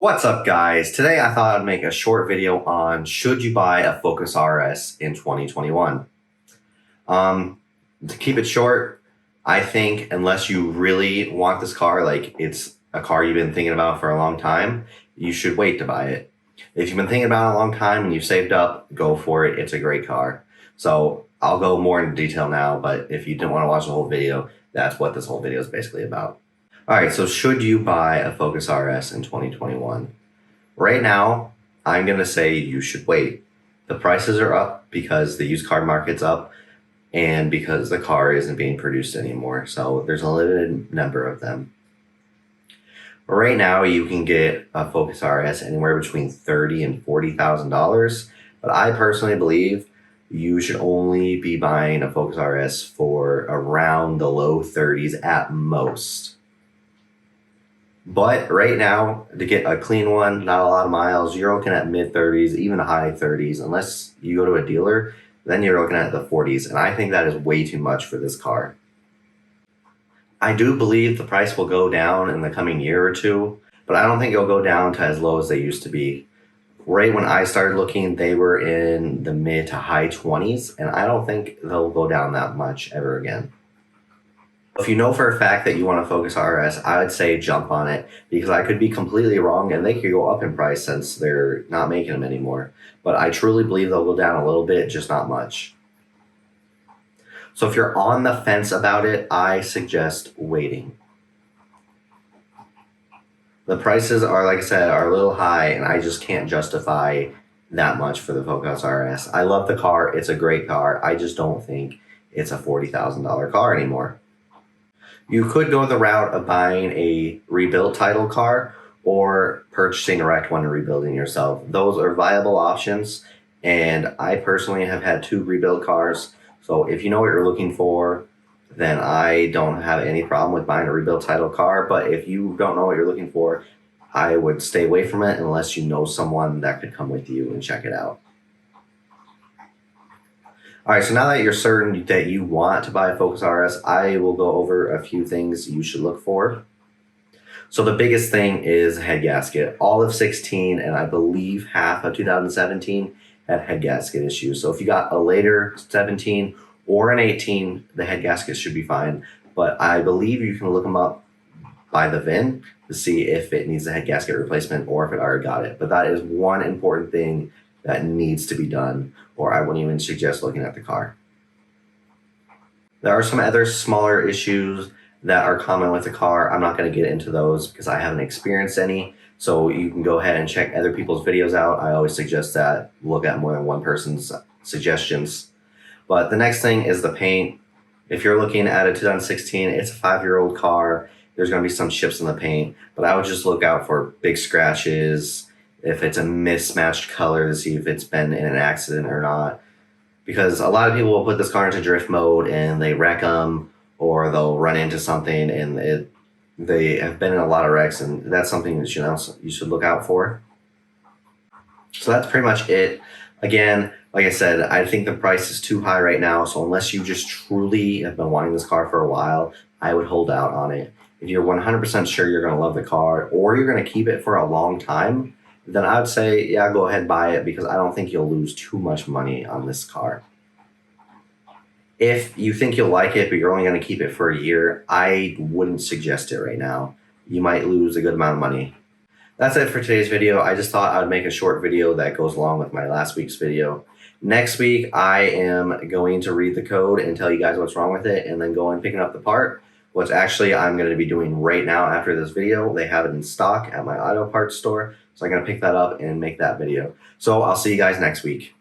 What's up, guys? Today I thought I'd make a short video on should you buy a Focus RS in 2021. To keep it short, I think unless you really want this car, like it's a car you've been thinking about for a long time, you should wait to buy it. If you've been thinking about it a long time and you've saved up, go for it. It's a great car. So I'll go more into detail now, but if you didn't want to watch the whole video, that's what this whole video is basically about. All right, so should you buy a Focus RS in 2021? Right now, I'm going to say you should wait. The prices are up because the used car market's up and because the car isn't being produced anymore. So there's a limited number of them. Right now, you can get a Focus RS anywhere between $30,000 and $40,000. But I personally believe you should only be buying a Focus RS for around the low 30s at most. But right now, to get a clean one, not a lot of miles, you're looking at mid-30s, even high 30s. Unless you go to a dealer, then you're looking at the 40s. And I think that is way too much for this car. I do believe the price will go down in the coming year or two, but I don't think it'll go down to as low as they used to be. Right when I started looking, they were in the mid to high 20s, and I don't think they'll go down that much ever again. If you know for a fact that you want a Focus RS, I would say jump on it because I could be completely wrong and they could go up in price since they're not making them anymore. But I truly believe they'll go down a little bit, just not much. So if you're on the fence about it, I suggest waiting. The prices are, like I said, are a little high and I just can't justify that much for the Focus RS. I love the car. It's a great car. I just don't think it's a $40,000 car anymore. You could go the route of buying a rebuilt title car or purchasing a wrecked one and rebuilding yourself. Those are viable options, and I personally have had 2 rebuilt cars. So if you know what you're looking for, then I don't have any problem with buying a rebuilt title car. But if you don't know what you're looking for, I would stay away from it unless you know someone that could come with you and check it out. All right, so now that you're certain that you want to buy a Focus RS, I will go over a few things you should look for. So the biggest thing is head gasket. All of 16 and I believe half of 2017 had head gasket issues. So if you got a later 17 or an 18, the head gasket should be fine. But I believe you can look them up by the VIN to see if it needs a head gasket replacement or if it already got it. But that is one important thing that needs to be done, or I wouldn't even suggest looking at the car. There are some other smaller issues that are common with the car. I'm not going to get into those because I haven't experienced any. So you can go ahead and check other people's videos out. I always suggest that look at more than one person's suggestions. But the next thing is the paint. If you're looking at a 2016, it's a 5-year-old car. There's going to be some chips in the paint, but I would just look out for big scratches, if it's a mismatched color to see if it's been in an accident or not. Because a lot of people will put this car into drift mode and they wreck them, or they'll run into something and they have been in a lot of wrecks, and that's something that you should look out for. So that's pretty much it. Again, like I said, I think the price is too high right now, so unless you just truly have been wanting this car for a while, I would hold out on it. If you're 100% sure you're going to love the car or you're going to keep it for a long time, then I would say, yeah, go ahead and buy it because I don't think you'll lose too much money on this car. If you think you'll like it, but you're only going to keep it for a year, I wouldn't suggest it right now. You might lose a good amount of money. That's it for today's video. I just thought I would make a short video that goes along with my last week's video. Next week, I am going to read the code and tell you guys what's wrong with it and then go and picking up the part, which actually I'm going to be doing right now after this video. They have it in stock at my auto parts store. So I'm going to pick that up and make that video. So I'll see you guys next week.